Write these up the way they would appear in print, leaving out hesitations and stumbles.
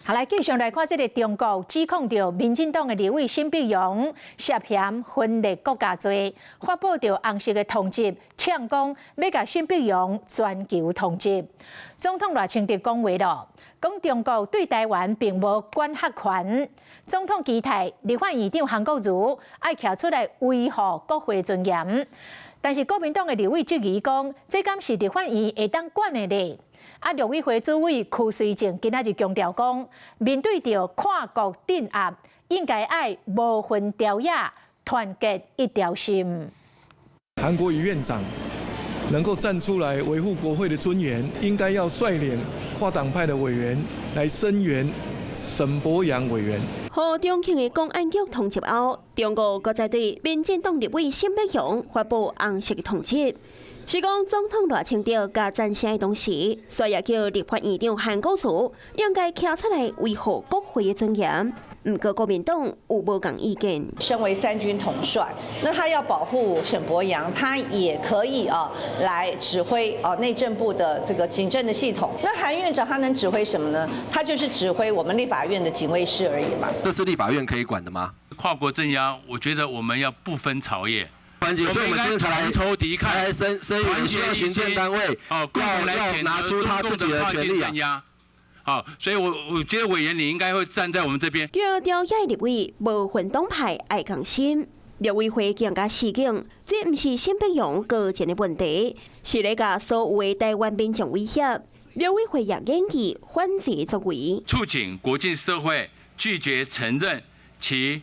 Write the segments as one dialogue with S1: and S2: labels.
S1: 好，来继续来看这个中国指控着民进党的立委沈碧荣涉嫌分裂国家罪，发布着红色的通缉，呛讲要甲沈碧荣全球通缉。总统赖清德讲话咯，讲中国对台湾并无管辖权。总统期待立法院长韩国瑜爱站出来维护国会尊严，但是国民党的立委质疑讲，这敢是立法院会当管的呢？陆委会主委邱垂正今仔日强调讲，面对着跨国镇压，应该爱无分朝野，团结一条心。
S2: 韩国瑜院长能够站出来维护国会的尊严，应该要率领跨党派的委员来声援沈伯洋委员。
S3: 和中庆的公安局通缉后，中国国在对民进党立委沈碧荣发布红色的通缉。是讲总统赖清德甲赞声的同时，所以也叫立法院长韩国瑜应该站出来维护国会的尊严。不过国民党有无同意见。
S4: 身为三军统帅，那他要保护沈伯洋，他也可以来指挥内政部的这个警政的系统。那韩院长他能指挥什么呢？他就是指挥我们立法院的警卫室而已嘛。
S5: 这是立法院可以管的吗？
S6: 跨国镇压，我觉得我们要不分朝野。
S5: 团结，所以我们今天才来
S6: 仇敌忾，
S5: 声援希望行政单位要拿出他自己的权利啊。
S6: 好，所以我觉得委员你应该会站在我们这边。
S3: 叫朝野立委无分党派爱共心，陆委会更加示警，这不是沈碧荣个人的问题，是咧甲所有的台湾民众威胁。陆委会也建议反制作为，
S6: 促请国际社会拒绝承认其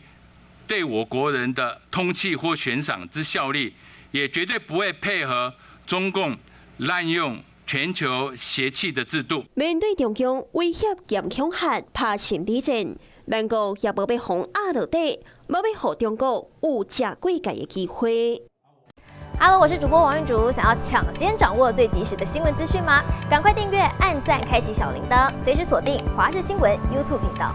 S6: 对我国人的通缉或悬赏之效力，也绝对不会配合中共滥用全球邪气的制度。
S3: 面对中共威胁兼恐吓，拍心理战，咱国也无要放压落底，无要让中国有假过界的机会。
S7: Hello， 我是主播王韵竹，想要抢先掌握最及时的新闻资讯吗？赶快订阅、按赞、开启小铃铛，随时锁定华视新闻 YouTube 频道。